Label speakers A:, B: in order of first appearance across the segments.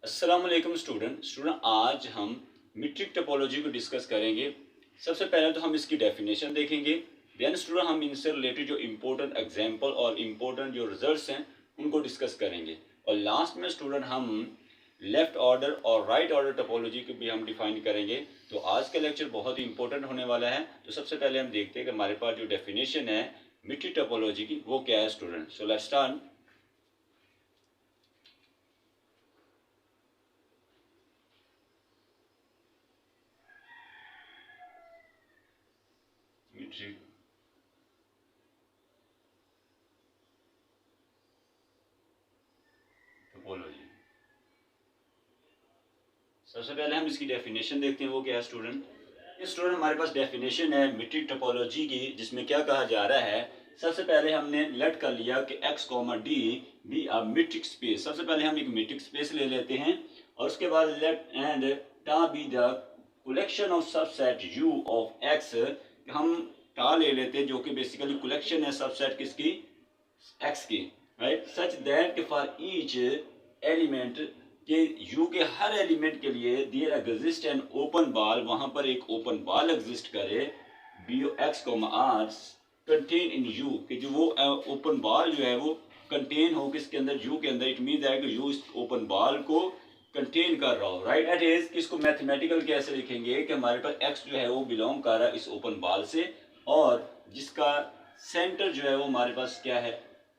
A: अस्सलाम वालेकुम स्टूडेंट आज हम मीट्रिक टोपोलॉजी को डिस्कस करेंगे। सबसे पहले तो हम इसकी डेफिनेशन देखेंगे। देन स्टूडेंट हम इनसे रिलेटेड जो इम्पोर्टेंट एग्जांपल और इम्पोर्टेंट जो रिजल्ट्स हैं उनको डिस्कस करेंगे। और लास्ट में स्टूडेंट हम लेफ्ट ऑर्डर और राइट ऑर्डर टोपोलॉजी को भी हम डिफाइन करेंगे। तो आज का लेक्चर बहुत ही इंपॉर्टेंट होने वाला है। तो सबसे पहले हम देखते हैं कि हमारे पास जो डेफिनेशन है मीट्रिक टोपोलॉजी की वो क्या है student. So let's start. Metric topology, सबसे पहले हम इसकी डेफिनेशन देखते हैं वो क्या है स्टूडेंट। ये स्टूडेंट हमारे पास डेफिनेशन है मीट्रिक टोपोलॉजी की, जिसमें क्या कहा जा रहा है। सबसे पहले हमने लेट कर लिया कि x, d B a metric space. सबसे पहले हम एक मीट्रिक स्पेस ले लेते हैं और उसके बाद लेट एंड टा be the collection of subset u of x। हम टा ले लेते हैं जो कि बेसिकली कलेक्शन है सबसेट किसकी, x की, right. Such that for each element कि यू के हर एलिमेंट के लिए there exist an open ball, वहां पर एक ओपन बॉल एग्जिस्ट करे बी एक्स को आर कंटेन इन यू, कि जो वो ओपन बॉल जो है वो कंटेन हो किसके अंदर, यू के अंदर। इट मीन है कि यू इस ओपन बॉल को कंटेन कर रहा हो, राइट। एट इज इसको मैथमेटिकल कैसे लिखेंगे कि हमारे पास एक्स जो है वो बिलोंग कर रहा है इस ओपन बॉल से, और जिसका सेंटर जो है वो हमारे पास क्या है,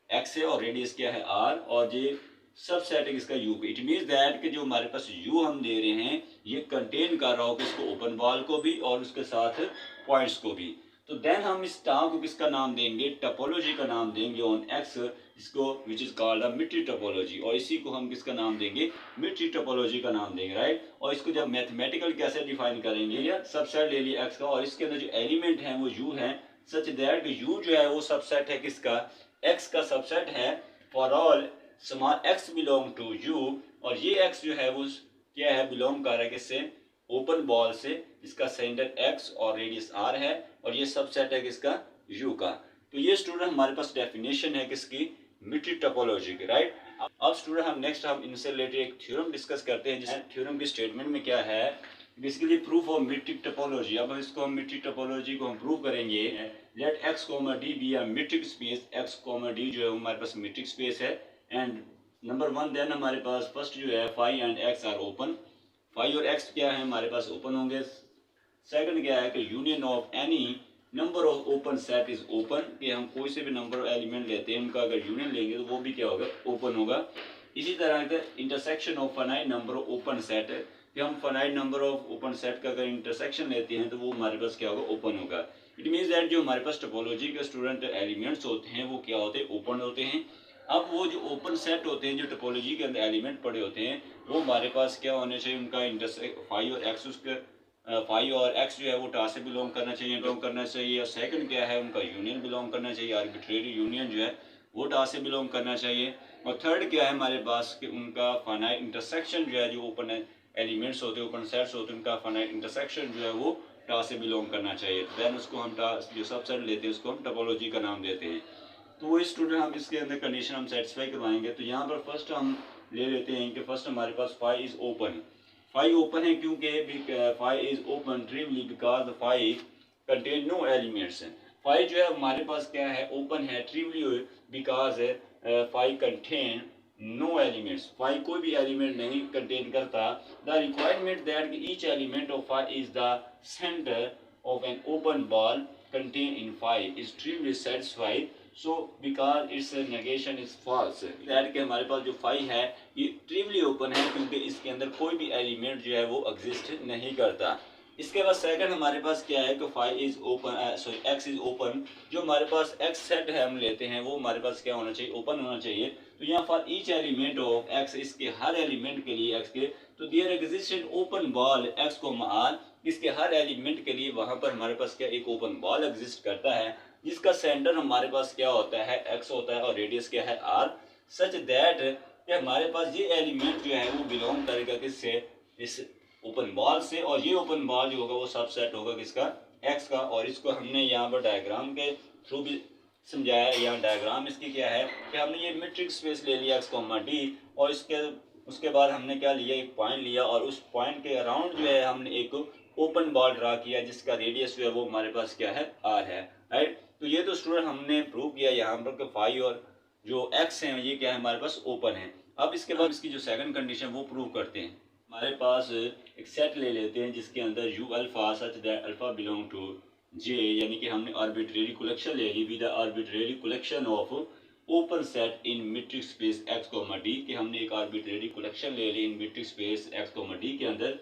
A: एक्स है, और रेडियस क्या है आर, और ये सब सेट है इसका यू पे। इट मीन्स दैट कि जो हमारे पास यू हम दे रहे हैं ये कंटेन कर रहा हो किसको, ओपन बॉल को भी और उसके साथ पॉइंट्स को भी। तो देन हम इस टा को किसका नाम देंगे, टोपोलॉजी का नाम देंगे ऑन एक्स, इसको विच is called a metric topology, और इसी को हम किसका नाम देंगे, मीट्रिक टोपोलॉजी का नाम देंगे, राइट। और इसको जब मैथमेटिकल कैसे डिफाइन करेंगे, या सबसेट ले लिया एक्स का और इसके अंदर जो एलिमेंट है वो यू है, सच दैट यू जो है वो सबसेट है किसका, एक्स का सबसेट है for all small X belong to U. और ये एक्स जो है वो क्या है, बिलोंग कर रहा है किससे, ओपन बॉल से, इसका सेंटर एक्स और रेडियस आर है, और ये सबसेट है किसका, यू का। तो ये स्टूडेंट हमारे पास डेफिनेशन है किसकी, मीट्रिक टोपोलॉजी की, राइट। अब स्टूडेंट हम नेक्स्ट हम इनसे रिलेटेड एक थ्योरम डिस्कस करते हैं, जिस थ्योरम की स्टेटमेंट में क्या है, basically proof of metric topology. अब इसको हम मीट्रिक टोपोलॉजी को हम प्रूव करेंगे। Let X comma D be a metric space, X comma D जो है हमारे पास मीट्रिक स्पेस है। एंड नंबर वन, देन हमारे पास फर्स्ट जो है five and X are open, five और एक्स क्या है हमारे पास ओपन होंगे। सेकंड क्या है कि union of any number of open set is open, कि हम कोई से भी नंबर ऑफ एलिमेंट लेते हैं उनका अगर यूनियन लेंगे तो वो भी क्या होगा, ओपन होगा। इसी तरह से intersection of finite number of open set है, कि हम finite number of open set का अगर इंटरसेक्शन लेते हैं तो वो हमारे पास क्या होगा, ओपन होगा। इट मीन्स दैट जो हमारे पास टोपोलॉजी के स्टूडेंट एलिमेंट्स होते हैं वो क्या होते हैं, ओपन होते हैं। अब वो जो ओपन सेट होते हैं, जो टोपोलॉजी के अंदर एलिमेंट पड़े होते हैं, वो हमारे पास क्या होने चाहिए, उनका इंटरसेक्ट फाइव और एक्स, उसके फाइव और एक्स जो है वो टा से बिलोंग करना चाहिए, बिलोंग करना चाहिए। और सेकंड क्या है, उनका यूनियन बिलोंग करना चाहिए, आर्बिट्रेरी यूनियन जो है वो टा से बिलोंग करना चाहिए। और थर्ड क्या है हमारे पास कि उनका फाइनाइट इंटरसेक्शन जो है, जो ओपन एलिमेंट्स होते हैं, ओपन सेट्स होते हैं, उनका फाइनाइट इंटरसेक्शन जो है वो टा से बिलोंग करना चाहिए। देन उसको हम टा जो सबसेट लेते हैं उसको हम टोपोलॉजी का नाम देते हैं। तो वही स्टूडेंट हम इसके अंदर कंडीशन हम सेटिस्फाई करवाएंगे। तो यहाँ पर फर्स्ट हम ले लेते हैं कि फर्स्ट हमारे पास phi is open. Phi open है क्योंकि phi is open trivially because the phi contain no elements. Phi जो है हमारे पास क्या है, ओपन है trivially because phi contain no elements, phi कोई भी एलिमेंट नहीं कंटेन करता। The requirement that each element of phi is the centre of an open ball contained in 5 is trivially satisfied, so because its negation is false। That कि हमारे पास जो 5 है ये ट्रिवली ओपन है क्योंकि इसके अंदर कोई भी एलिमेंट जो है वो एग्जिस्ट नहीं करता। इसके बाद सेकंड हमारे पास क्या है कि 5 is open, sorry x is open. जो हमारे पास एक्स सेट है हम लेते हैं वो हमारे पास क्या होना चाहिए, ओपन होना चाहिए। तो यहाँ for each element of X, इसके हर एलिमेंट के लिए एक्स के, तो there exist an open ball X को आर, इसके हर एलिमेंट के लिए वहां पर हमारे पास क्या एक ओपन बॉल एग्जिस्ट करता है, जिसका सेंटर हमारे पास क्या होता है, एक्स होता है, और रेडियस क्या है आर। सच दैट कि हमारे पास ये एलिमेंट जो है वो बिलोंग करेगा किससे, इस ओपन बॉल से, और ये ओपन बॉल जो होगा वो सबसेट होगा किसका, एक्स का। और इसको हमने यहाँ पर डायग्राम के थ्रू भी समझाया। यहाँ डायग्राम इसकी क्या है कि हमने ये मीट्रिक स्पेस ले लिया एक्स को डी, और इसके उसके बाद हमने क्या लिया, एक पॉइंट लिया और उस पॉइंट के अराउंड जो है हमने एक ओपन बॉल ड्रा किया जिसका रेडियस जो है वो हमारे पास क्या है, आर है, राइट। तो ये तो स्टूडेंट हमने प्रूव किया यहाँ पर कि फाइव और जो एक्स है ये क्या है, हमारे पास ओपन है। अब इसके बाद इसकी जो सेकंड कंडीशन वो प्रूव करते हैं। हमारे पास एक सेट ले लेते हैं जिसके अंदर U alpha such that alpha belong to J, यानी कि हमने आर्बिट्रेरी कलेक्शन ले ली with arbitrary collection of open set in metric space X comma D, कि हमने एक आर्बिट्रेरी कलेक्शन ले ली in metric space X comma D के अंदर।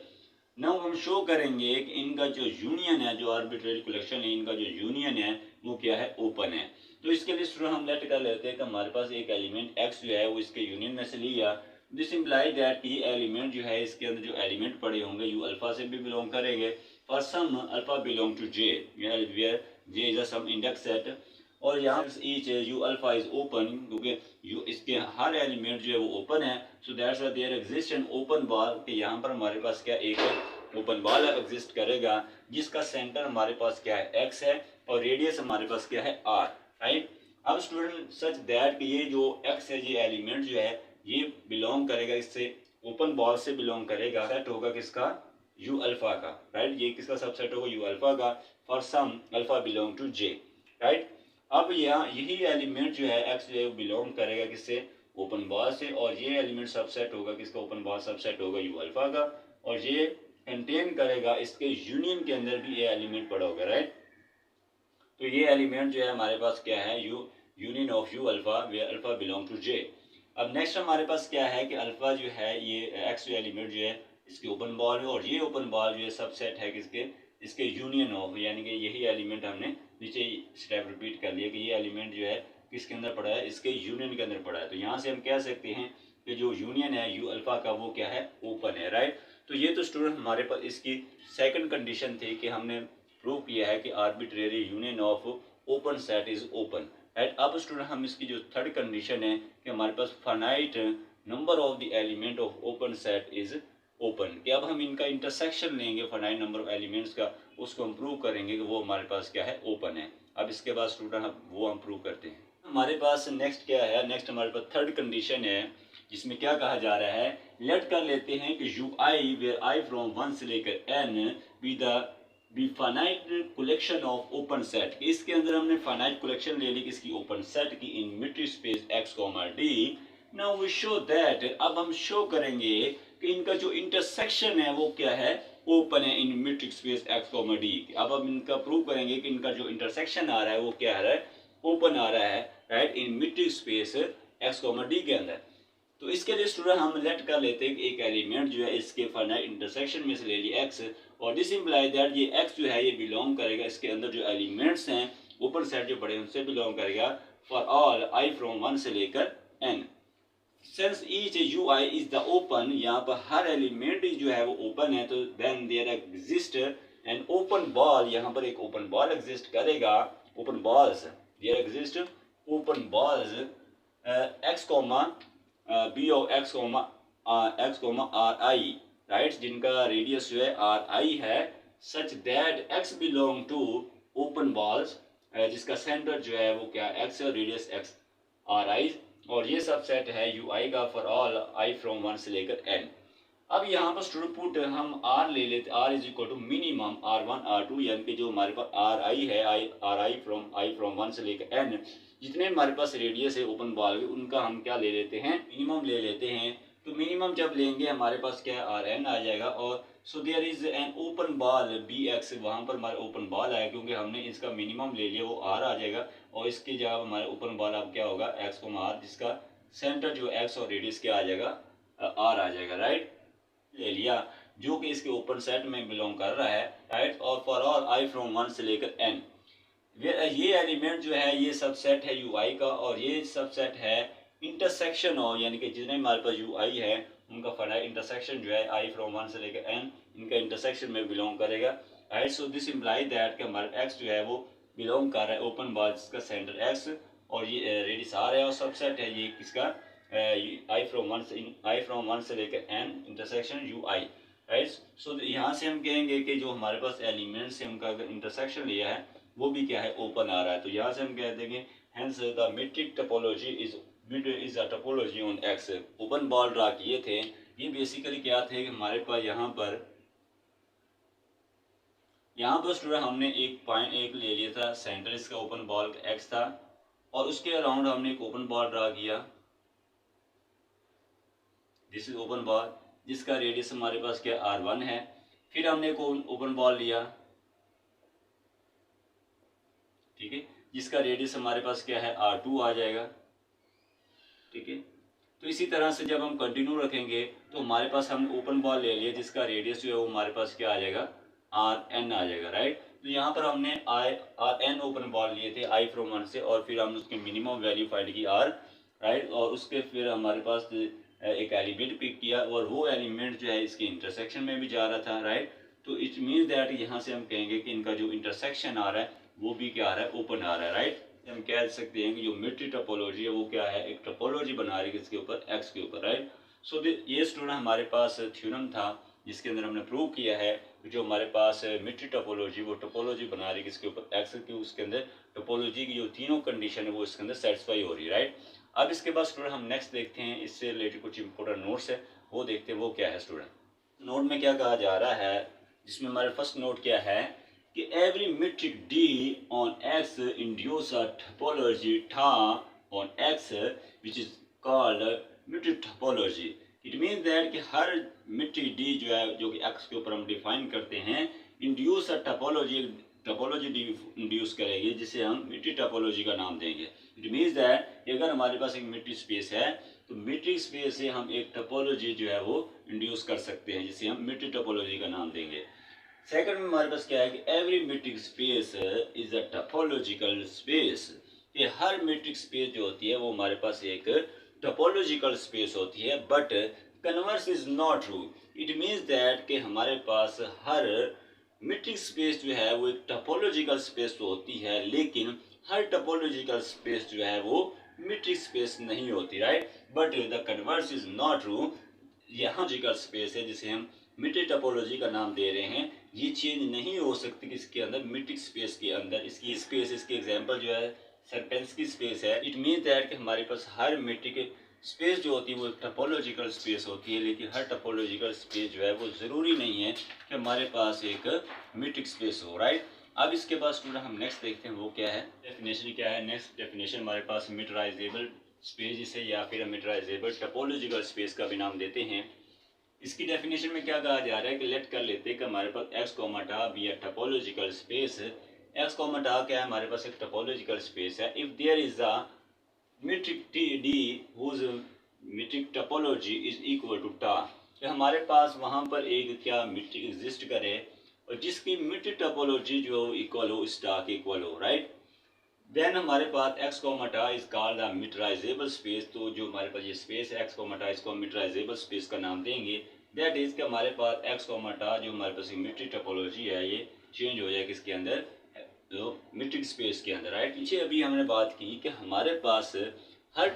A: नाउ हम शो करेंगे कि इनका जो यूनियन है, जो आर्बिट्रेरी कलेक्शन है, इनका जो यूनियन है वो क्या है, ओपन है। तो इसके लिए स्टूडेंट हम लेट कर लेते हैं कि हमारे पास एक एलिमेंट एक्स जो है वो इसके यूनियन में से लिया। दिस इम्प्लाई दैट ये एलिमेंट जो है इसके अंदर जो एलिमेंट पड़े होंगे यू अल्फा से भी बिलोंग करेंगे और some alpha belong to J, where J is a some index set. और यहाँ each U alpha is open, क्योंकि यू इसके हर एलिमेंट जो है वो ओपन है। So that's why there exist an open ball, कि यहाँ पर हमारे पास क्या एक ओपन बॉल एग्जिस्ट करेगा जिसका सेंटर हमारे पास क्या है, एक्स है, और रेडियस हमारे पास क्या है, आर, राइट। अब स्टूडेंट सच दैट कि ये जो एक्स है, ये एलिमेंट जो है ये बिलोंग करेगा, इससे ओपन बॉल से बिलोंग करेगा, सेट होगा किसका, यू अल्फा का, राइट। ये किसका सबसेट होगा, यू अल्फा का, for some alpha belong to J, right. अब यहाँ यही एलिमेंट जो है एक्स जो है बिलोंग करेगा किससे, ओपन बॉल से, और ये एलिमेंट सबसेट होगा किसका, ओपन बॉल सबसेट होगा यू अल्फा का, और ये कंटेन करेगा इसके यूनियन के अंदर भी ये एलिमेंट पड़ा होगा, राइट। तो ये एलिमेंट जो है हमारे पास क्या है, यूनियन ऑफ यू अल्फा वे अल्फा बिलोंग टू जे। अब नेक्स्ट हमारे पास क्या है कि अल्फा जो है ये एक्स जो एलिमेंट जो है इसके ओपन बॉल है, और ये ओपन बॉल जो है सबसेट है किसके, इसके यूनियन ऑफ, यानी कि यही एलिमेंट हमने नीचे स्टेप रिपीट कर लिया कि ये एलिमेंट जो है किसके अंदर पड़ा है, इसके यूनियन के अंदर पड़ा है। तो यहाँ से हम कह सकते हैं कि जो यूनियन है यू अल्फा का वो क्या है, ओपन है, राइट। तो ये तो स्टूडेंट हमारे पास इसकी सेकंड कंडीशन थी कि हमने प्रूव किया है कि arbitrary union of open set is open, right. अब स्टूडेंट हम इसकी जो थर्ड कंडीशन है कि हमारे पास finite number of the element of open set is open, कि अब हम इनका इंटरसेक्शन लेंगे फाइनाइट नंबर ऑफ एलिमेंट्स का, उसको हम प्रूव करेंगे कि वो हमारे पास क्या है, ओपन है। अब इसके बाद स्टूडेंट हम प्रूव करते हैं। हमारे पास नेक्स्ट क्या है, नेक्स्ट हमारे पास थर्ड कंडीशन है जिसमें क्या कहा जा रहा है, लेट कर लेते हैं कि U I where I from 1 से लेकर N be the finite collection of open set. इसके अंदर हमने फाइनाइट कलेक्शन ले ली किसकी, ओपन सेट की, in metric space X comma D. Now we show that, अब हम शो करेंगे कि इनका जो इंटरसेक्शन है वो क्या है, ओपन है in metric space X comma D. अब हम इनका प्रूव करेंगे कि इनका जो इंटरसेक्शन आ रहा है वो क्या आ रहा है, ओपन आ रहा है, right, in metric space X comma D के अंदर। तो इसके लिए स्टूडेंट हम लेट कर लेते हैं कि एक एलिमेंट जो है इसके फाइनाइट इंटरसेक्शन में से ले लिया एक्स, और दिस इम्प्लाई दैट ये एक्स जो है ये बिलोंग करेगा, इसके अंदर जो एलिमेंट्स हैं ओपन सेट जो बड़े उनसे बिलोंग करेगा फॉर ऑल आई फ्रॉम 1 से लेकर N. Since each U I is the open, यहाँ पर हर एलिमेंट जो है वो ओपन है, तो then there exist an open ball, यहाँ पर एक ओपन बॉल एग्जिस्ट करेगा, open balls there exist open balls X comma B of X comma R I, right, जिनका रेडियस जो है आर आई है, such that X belong to open balls, जिसका center जो है वो क्या एक्स है, रेडियस एक्स आर आई, और ये सब सेट है यू आई का फॉर ऑल आई फ्रॉम 1 से लेकर एन। अब यहाँ पर स्टूडेंट पुट हम आर ले लेते, R is equal to minimum R1 R2, यानी कि जो हमारे पास आर आई है, आई फ्रॉम 1 से लेकर एन, जितने हमारे पास रेडियस है ओपन बॉल उनका हम क्या ले लेते हैं, मिनिमम ले लेते हैं। तो मिनिमम जब लेंगे हमारे पास क्या आर एन आ जाएगा, और so there is an open ball B X, वहाँ पर हमारा ओपन बॉल आएगा क्योंकि हमने इसका मिनिमम ले लिया, वो आर आ जाएगा, और इसकी जगह हमारे ओपन बॉल अब क्या होगा, एक्स को आर, जिसका सेंटर जो एक्स और रेडियस क्या आ जाएगा, आर आ जाएगा, राइट, ले लिया, जो कि इसके ओपन सेट में बिलोंग कर रहा है, राइट। और फॉर ऑल आई फ्रॉम 1 से लेकर एन, ये एलिमेंट जो है ये सबसेट है यू आई का, और ये सबसेट है इंटरसेक्शन और, यानी कि जितने हमारे पास यू आई है उनका फाइनाइट इंटरसेक्शन जो है आई फ्रॉम 1 से लेकर एन, इनका इंटरसेक्शन में बिलोंग करेगा, right. So this imply that कि हमारा एक्स जो है वो बिलोंग कर रहा है ओपन बॉल जिसका सेंटर एक्स और ये रेडियस आर है, और सबसेट है ये किसका, आई फ्रॉम 1 से लेकर N intersection U I, right. So यहाँ से हम कहेंगे कि जो हमारे पास एलिमेंट्स है उनका अगर इंटरसेक्शन लिया है वो भी क्या है, ओपन आ रहा है। तो यहाँ से हम कह देंगे hence the metric topology is mid is a topology on x. Open ball draw किए थे, ये बेसिकली क्या थे कि हमारे पास यहाँ पर स्टूडेंट हमने एक पॉइंट एक ले लिया था, सेंटर इसका ओपन बॉल का एक्स था, और उसके अराउंड हमने एक ओपन बॉल ड्रा किया, दिस इज ओपन बॉल, जिसका रेडियस हमारे पास क्या r1 है। फिर हमने एक ओपन बॉल लिया, ठीक है, जिसका रेडियस हमारे पास क्या है r2 आ जाएगा, ठीक है। तो इसी तरह से जब हम कंटिन्यू रखेंगे तो हमारे पास हम ओपन बॉल ले लिए जिसका रेडियस जो है वो हमारे पास क्या आ जाएगा rn आ जाएगा, राइट। तो यहाँ पर हमने rn ओपन बॉल लिए थे i फ्रॉम 1 से, और फिर हमने उसकी मिनिमम वैल्यू फाइंड की r, राइट, और उसके फिर हमारे पास एक एलिमेंट पिक किया, और वो एलिमेंट जो है इसके इंटरसेक्शन में भी जा रहा था, राइट। तो इट मीन्स दैट यहाँ से हम कहेंगे कि इनका जो इंटरसेक्शन आ रहा है वो भी क्या आ रहा है, ओपन आ रहा है, राइट। हम कह सकते हैं कि जो मेट्रिक टोपोलॉजी है वो क्या है, एक टोपोलॉजी बना रही है किसके ऊपर, एक्स के ऊपर, राइट। सो ये स्टूडेंट हमारे पास थ्योरम था जिसके अंदर हमने प्रूव किया है कि जो हमारे पास मेट्रिक टोपोलॉजी वो टोपोलॉजी बना रही है किसके ऊपर, एक्स के, उसके अंदर टोपोलॉजी की जो तीनों कंडीशन है वो इसके अंदर सेटिस्फाई हो रही है, राइट। अब इसके बाद स्टूडेंट हम नेक्स्ट देखते हैं, इससे रिलेटेड कुछ इंपॉर्टेंट नोट्स है वो देखते हैं, वो क्या है स्टूडेंट। नोट में क्या कहा जा रहा है, जिसमें हमारे फर्स्ट नोट क्या है कि every metric d on x induce a topology tha on x which is called metric topology। it means that कि हर metric d जो है जो कि x के ऊपर हम डिफाइन करते हैं, induce a topology, topology induce करेगी जिसे हम metric टोपोलॉजी का नाम देंगे। it means that अगर हमारे पास एक metric स्पेस है तो metric स्पेस से हम एक टोपोलॉजी जो है वो इंड्यूस कर सकते हैं जिसे हम metric टोपोलॉजी का नाम देंगे। सेकंड में हमारे पास क्या है कि every metric space is a topological space, कि हर मीट्रिक स्पेस जो होती है वो हमारे पास एक टोपोलॉजिकल स्पेस होती है, but converse is not true. It means that कि हमारे पास हर मीट्रिक स्पेस जो है वो एक टोपोलॉजिकल स्पेस तो होती है, लेकिन हर टोपोलॉजिकल स्पेस जो है वो मीट्रिक स्पेस नहीं होती, right. But the converse is not true, यहाँ जिकल स्पेस है जिसे हम मीट्रिक टोपोलॉजी का नाम दे रहे हैं, ये चेंज नहीं हो सकती किसके अंदर, मीट्रिक स्पेस के अंदर। इसकी स्पेस, इसके एग्जांपल जो है सर्पेंस्की स्पेस है। इट मीन दैट कि हमारे पास हर मीट्रिक स्पेस जो होती है वो एक टोपोलॉजिकल स्पेस होती है, लेकिन हर टोपोलॉजिकल स्पेस जो है वो ज़रूरी नहीं है कि हमारे पास एक मीट्रिक स्पेस हो, राइट। अब इसके बाद स्टूडेंट हम नेक्स्ट देखते हैं वो क्या है, डेफिनेशन क्या है। नेक्स्ट डेफिनेशन हमारे पास मीटराइजेबल स्पेस जिसे या फिर मीटराइजेबल टोपोलॉजिकल स्पेस का भी नाम देते हैं। इसकी डेफिनेशन में क्या कहा जा रहा है कि लेट कर लेते हैं कि हमारे पास X comma tau be a topological space. X comma tau क्या है, हमारे पास एक टोपोलॉजिकल स्पेस है। If there is a metric T D whose metric topology is equal to tau, कि हमारे पास वहाँ पर एक क्या मीट्रिक एग्जिस्ट करे और जिसकी मीट्रिक टोपोलॉजी जो इक्वल हो इस टा के इक्वल हो, राइट। देन हमारे पास X comma tau is called the metrizable space. तो जो हमारे पास ये स्पेस है एक्स कोमाटा, इसको हम मीटराइजेबल स्पेस का नाम देंगे। दैट इज कि हमारे पास एक्स कोमाटा जो हमारे पास मीट्रिक टोपोलॉजी है ये चेंज हो जाए किसके अंदर, तो मीट्रिक स्पेस के अंदर, राइट। पीछे अभी हमने बात की कि हमारे पास हर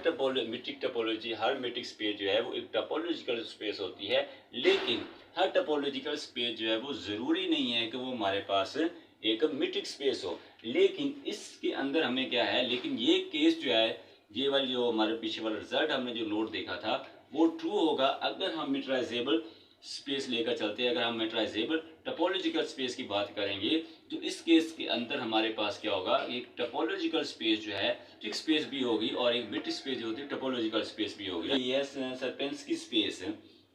A: मीट्रिक टोपोलॉजी, हर मीट्रिक स्पेस जो है वो एक टोपोलॉजिकल स्पेस होती है, लेकिन हर टोपोलॉजिकल स्पेस जो है वो ज़रूरी नहीं है कि वो हमारे पास एक मीट्रिक स्पेस हो। लेकिन इसके अंदर हमें क्या है, लेकिन ये केस जो है, ये वाली जो हमारे पीछे वाला रिजल्ट हमने जो नोट देखा था वो ट्रू होगा अगर हम मीटराइजेबल स्पेस लेकर चलते हैं। अगर हम मीटराइजेबल टोपोलॉजिकल स्पेस की बात करेंगे तो इस केस के अंदर हमारे पास क्या होगा, एक टोपोलॉजिकल स्पेस जो है मीट्रिक स्पेस भी होगी और एक मीट्रिक स्पेस जो होती है टोपोलॉजिकल स्पेस भी होगी। ये Sierpinski space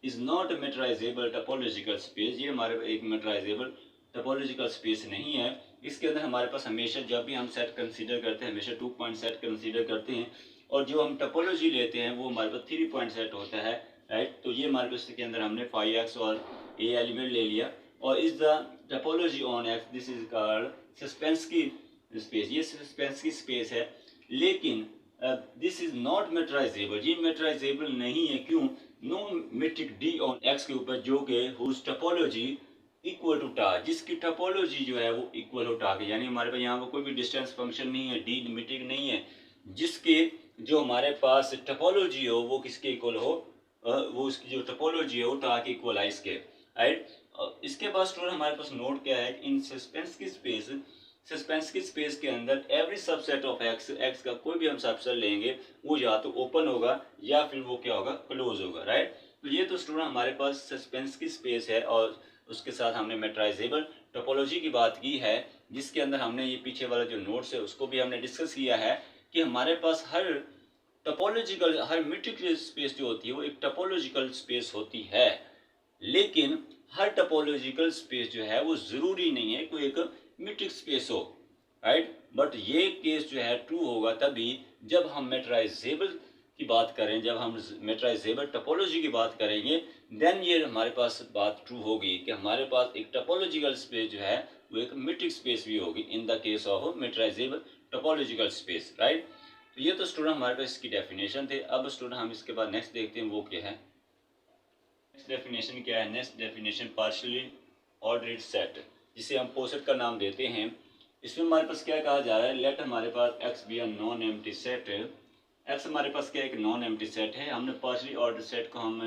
A: is not metrizable topological space, ये हमारे एक मीटराइजेबल टोपोलॉजिकल स्पेस नहीं है। इसके अंदर हमारे पास हमेशा जब भी हम सेट कंसीडर करते हैं हमेशा 2 पॉइंट सेट कंसीडर करते हैं, और जो हम टोपोलॉजी लेते हैं वो हमारे पास 3 पॉइंट सेट होता है, राइट। तो ये हमारे पास के अंदर हमने 5x और ए एलिमेंट ले लिया, और is the topology on X, this is called Sierpinski space, ये सस्पेंस्की स्पेस है। लेकिन दिस इज नॉट मीटराइजेबल, ये मीटराइजेबल नहीं है। क्यों? No metric D on X के ऊपर जो कि हुज टोपोलॉजी इक्वल टू टा, जिसकी टोपोलॉजी जो है वो इक्वल हो टा के, यानी हमारे पास यहाँ पर कोई भी डिस्टेंस फंक्शन नहीं है, डी मीट्रिक नहीं है, जिसके जो हमारे पास टोपोलॉजी हो वो किसके इक्वल हो, वो उसकी जो टोपोलॉजी है वो टा के इक्वल है इसके, राइट। इसके बाद स्टूडेंट हमारे पास नोट क्या है, इन सस्पेंस की स्पेस सस्पेंस की स्पेस के अंदर every subset of x, x का कोई भी हम सबसेट लेंगे वो या तो ओपन होगा या फिर वो क्या होगा, क्लोज होगा, राइट। तो ये तो स्टूडेंट हमारे पास सस्पेंस की स्पेस है, और उसके साथ हमने मेट्राइजेबल टोपोलॉजी की बात की है, जिसके अंदर हमने ये पीछे वाला जो नोट्स है उसको भी हमने डिस्कस किया है कि हमारे पास हर टोपोलॉजिकल, हर मेट्रिक स्पेस जो होती है वो एक टोपोलॉजिकल स्पेस होती है, लेकिन हर टोपोलॉजिकल स्पेस जो है वो ज़रूरी नहीं है कोई एक मीट्रिक स्पेस हो, राइट। बट ये केस जो है ट्रू होगा तभी जब हम मेट्राइजेबल की बात करें, जब हम मेट्राइजेबल टोपोलॉजी की बात करेंगे, देन ये हमारे पास बात ट्रू होगी कि हमारे पास एक टोपोलॉजिकल स्पेस जो है वो एक मीट्रिक स्पेस भी होगी in the case of metrizable topological space, right. तो ये तो स्टूडेंट हमारे पास इसकी डेफिनेशन थे। अब स्टूडेंट हम इसके बाद नेक्स्ट देखते हैं वो क्या है। नेक्स्ट डेफिनेशन क्या है? Next definition partially ordered set, जिसे हम पोसेट का नाम देते हैं। इसमें हमारे पास क्या कहा जा रहा है, लेट हमारे पास X be a non empty set. X हमारे पास क्या एक नॉन एम्प्टी सेट है। हमने पार्शियली ऑर्डर्ड सेट को हम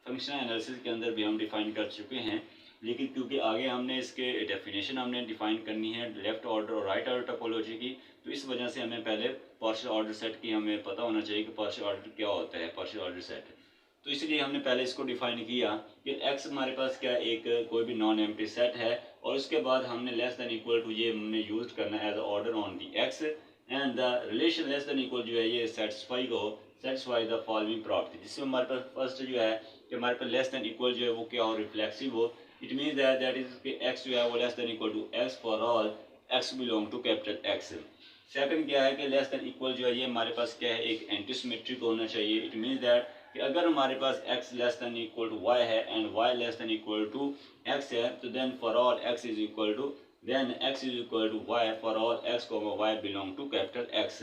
A: फंक्शनल एनालिसिस के अंदर भी हम डिफाइन कर चुके हैं, लेकिन क्योंकि आगे हमने इसके डेफिनेशन हमने डिफाइन करनी है लेफ्ट ऑर्डर और राइट ऑर्डर टोपोलॉजी की, तो इस वजह से हमें पहले पार्शियल ऑर्डर सेट की हमें पता होना चाहिए कि पार्शियल ऑर्डर क्या होता है, पार्शियल ऑर्डर सेट। तो इसलिए हमने पहले इसको डिफाइन किया कि x हमारे पास क्या एक कोई भी नॉन एम्प्टी सेट है, और उसके बाद हमने लेस देन इक्वल टू ये हमने यूज करना as order on the x, and the relation less than equal जो है ये सेटिस्फाई द फॉलोइंग प्रॉपर्टी, जिसमें हमारे पास फर्स्ट जो है कि हमारे पास लेस देन इक्वल जो है वो क्या हो, रिफ्लेक्सिव हो। इट मीन दैट इज कि x जो है वो less than equal to x for all x belong to capital X। Second क्या है कि लेस देन इक्वल जो है ये हमारे पास क्या है एक एंटीसिमेट्रिक होना चाहिए। इट मीन दैट कि अगर हमारे पास x less than equal to y है and y less than equal to x है, तो then for all x is equal to y for all x y belong to capital X।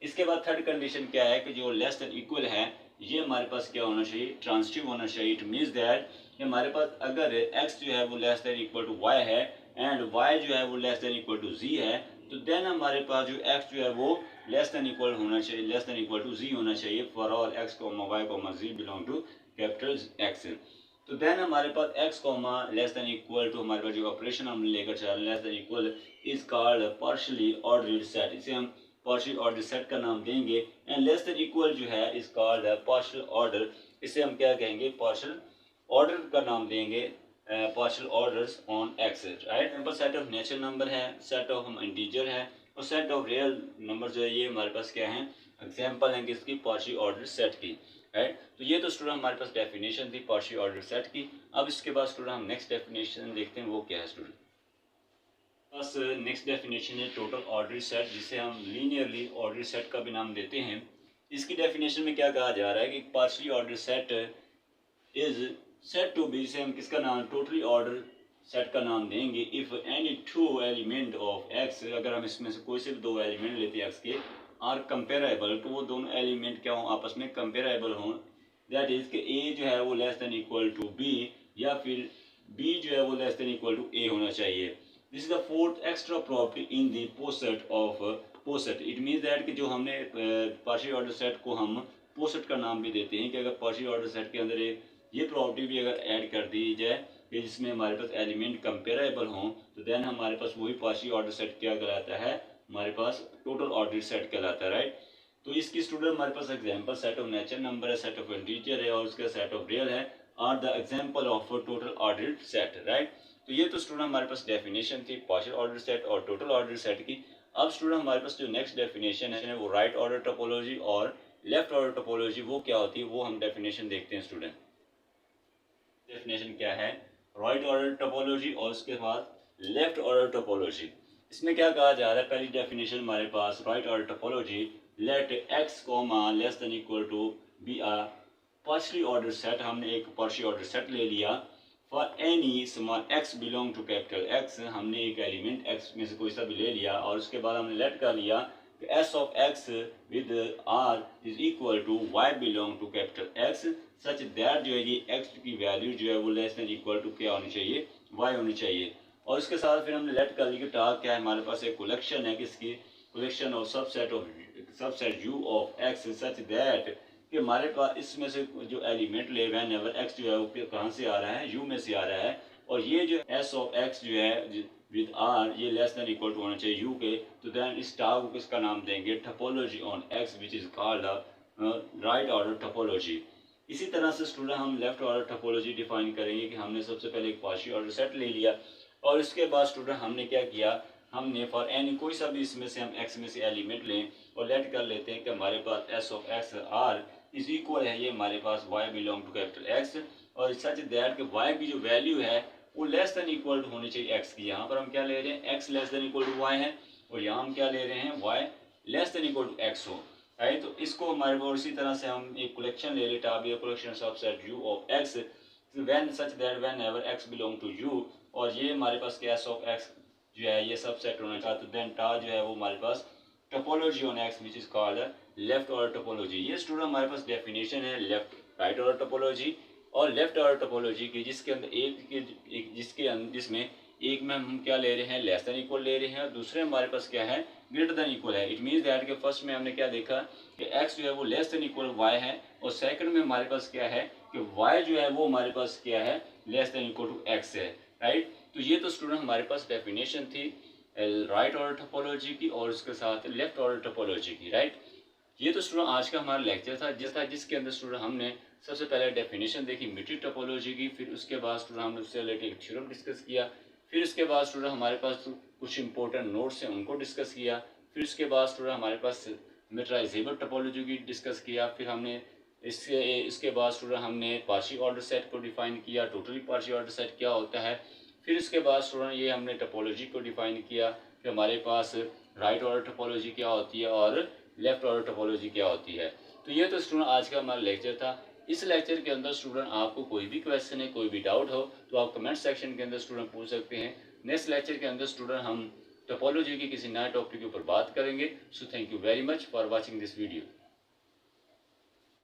A: इसके बाद third condition क्या है कि जो less than equal है ये हमारे पास क्या होना चाहिए, ट्रांसिटिव होना चाहिए। इट मीन्स दैट कि हमारे पास अगर x जो है वो less than equal to y है एंड y जो है वो less than equal to z है, तो देन हमारे पास जो x जो है वो लेस देन इक्वल होना चाहिए, less than equal to z होना चाहिए for all x y z belong to capital X। तो देन हमारे पास x less than equal to हमारे पास जो ऑपरेशन हम लेकर चल रहे हैं less than equal is called partially ordered set, इसे हम पार्शियल ऑर्डर सेट का नाम देंगे। एंड लेस देन इक्वल जो है इज कॉल्ड पार्शियल ऑर्डर, इसे हम क्या कहेंगे, पार्शियल ऑर्डर का नाम देंगे, partial orders on x, right. Number set of natural number है, सेट ऑफ हम इंटीजर है, और सेट ऑफ रियल नंबर जो है ये हमारे पास क्या है, एग्जाम्पल है किसकी, पार्शियल ऑर्डर सेट की, राइट। तो ये तो स्टूडेंट हमारे पास डेफिनेशन थी पार्शियल ऑर्डर सेट की। अब इसके बाद स्टूडेंट हम नेक्स्ट डेफिनेशन देखते हैं वो क्या है स्टूडेंट। बस नेक्स्ट डेफिनेशन है टोटल ऑर्डर सेट, जिसे हम लीनियरली ऑर्डर सेट का भी नाम देते हैं। इसकी डेफिनेशन में क्या कहा जा रहा है कि partially order set is set to be, जिसे हम किसका नाम, टोटली ऑर्डर सेट का नाम देंगे, if any two element of x, अगर हम इसमें से कोई से भी दो एलिमेंट लेते हैं एक्स के, आर कंपेरेबल, तो वो दोनों एलिमेंट क्या हों, आपस में कंपेरेबल हों। दैट इज कि ए जो है वो less than equal to B, या फिर बी जो है वो less than equal to A होना चाहिए। This is the fourth extra property in the poset of poset. It means that कि जो हमने पार्शियल ऑर्डर सेट को हम पोसेट का नाम भी देते हैं, कि अगर पार्शियल ऑर्डर सेट के अंदर ये प्रॉपर्टी भी अगर ऐड कर दी जाए कि जिसमें हमारे पास एलिमेंट कंपेरेबल हों, तो देन हमारे पास वही पार्शियल ऑर्डर सेट क्या कहलाता है, हमारे पास टोटल ऑर्डर सेट कहलाता है, राइट। तो इसकी स्टूडेंट हमारे पास example set of natural number है, सेट ऑफ इंटीजर है, और उसका सेट ऑफ रियल है, are the example of total order set, right. तो ये तो स्टूडेंट हमारे पास डेफिनेशन थी पार्शियल ऑर्डर सेट और टोटल ऑर्डर सेट की। अब स्टूडेंट हमारे पास जो नेक्स्ट डेफिनेशन है वो राइट ऑर्डर टोपोलॉजी और लेफ्ट ऑर्डर टोपोलॉजी वो क्या होती है, वो हम डेफिनेशन देखते हैं स्टूडेंट। डेफिनेशन क्या है, राइट ऑर्डर टोपोलॉजी और उसके बाद लेफ्ट ऑर्डर टोपोलॉजी। इसमें क्या कहा जा रहा है, पहली डेफिनेशन हमारे पास right order topology, let X comma less than equal to be a partially order set. हमने एक पार्शियल ऑर्डर सेट ले लिया for any small x belong to capital X, हमने एक एलिमेंट x में से कोई सा भी ले लिया, और उसके बाद हमने लेट कर लिया कि s of x with r is equal to y belong to capital X, such that जो है ये x की वैल्यू जो है वो लेस देन इक्वल टू क्या होनी चाहिए, y होनी चाहिए। और उसके साथ फिर हमने लेट कर लिया कि टास्क क्या है, हमारे पास एक कलेक्शन है, किसकी, collection of subset u of x such that कि हमारे पास इसमें से जो एलिमेंट ले वैन एवर एक्स जो है वो कहाँ से आ रहा है, यू में से आ रहा है। और ये जो एस ऑफ एक्स जो है विद आर ये लेस देन इक्वल टू होना चाहिए यू के, तो देन इस टाउ को किसका नाम देंगे, topology on X which is called right order topology. इसी तरह से स्टूडेंट हम लेफ्ट ऑर्डर टोपोलॉजी डिफाइन करेंगे कि हमने सबसे पहले एक पार्शियल ऑर्डर सेट ले लिया और इसके बाद स्टूडेंट हमने क्या किया, हमने फॉर एनी कोई सा भी इसमें से हम एक्स में से एलिमेंट लें और लेट कर लेते हैं कि हमारे पास S of X R is equal है ये हमारे पास Y belong to capital X, और सच दैट कि वाई की जो वैल्यू है वो लेस देन इक्वल होनी चाहिए एक्स की। यहाँ पर हम क्या ले रहे हैं, x less than equal to y है, और यहाँ हम क्या ले रहे हैं, y less than equal to x हो, राइट। तो इसको हमारे पास इसी तरह से हम एक कलेक्शन ले लेते हैं, collection of set U of x when such that whenever x belong to U, और ये हमारे पास क्या एस ऑफ एक्स जो है ये सब सेट होना चाहिए। तो देन टा जो है वो हमारे पास topology on X which is called left order topology. ये स्टूडेंट हमारे पास डेफिनेशन है लेफ्ट राइट ऑर्डर टोपोलॉजी और लेफ्ट ऑर्डर टोपोलॉजी की, जिसके अंदर जिसमें एक में हम क्या ले रहे हैं, लेस देन इक्वल ले रहे हैं, और दूसरे हमारे पास क्या है, ग्रेटर देन इक्वल है। इट मीन्स दैट के फर्स्ट में हमने क्या देखा कि एक्स जो है वो लेस देन इक्वल वाई है, और सेकंड में हमारे पास क्या है कि वाई जो है वो हमारे पास क्या है, less than equal to x है, राइट। तो ये तो स्टूडेंट हमारे पास डेफिनेशन थी राइट ऑर्डर टोपोलॉजी की और उसके साथ लेफ्ट ऑर्डर टोपोलॉजी की, राइट। ये तो स्टूडेंट आज का हमारा लेक्चर था जिसके अंदर स्टूडेंट हमने सबसे पहले डेफिनेशन देखी मीट्रिक टोपोलॉजी की, फिर उसके बाद स्टूडेंट हमने उससे रिलेटेड थ्योरम डिस्कस किया, फिर उसके बाद स्टूडेंट हमारे पास कुछ इंपॉर्टेंट नोट्स हैं उनको डिस्कस किया, फिर उसके बाद स्टूडेंट हमारे पास मेट्राइजेबल टोपोलॉजी की डिस्कस किया, फिर हमने इसके बाद स्टूडेंट हमने पार्शियल ऑर्डर सेट को डिफाइन किया, टोटली पार्शियल ऑर्डर सेट क्या होता है, फिर उसके बाद स्टूडेंट ये हमने टोपोलॉजी को डिफाइन किया कि हमारे पास राइट ऑर्डर टोपोलॉजी क्या होती है और लेफ्ट ऑर्डर टोपोलॉजी क्या होती है। तो ये तो स्टूडेंट आज का हमारा लेक्चर था। इस लेक्चर के अंदर स्टूडेंट आपको कोई भी क्वेश्चन है, कोई भी डाउट हो तो आप कमेंट सेक्शन के अंदर स्टूडेंट पूछ सकते हैं। नेक्स्ट लेक्चर के अंदर स्टूडेंट हम टोपोलॉजी की किसी नए टॉपिक के ऊपर बात करेंगे। So thank you very much for watching this video.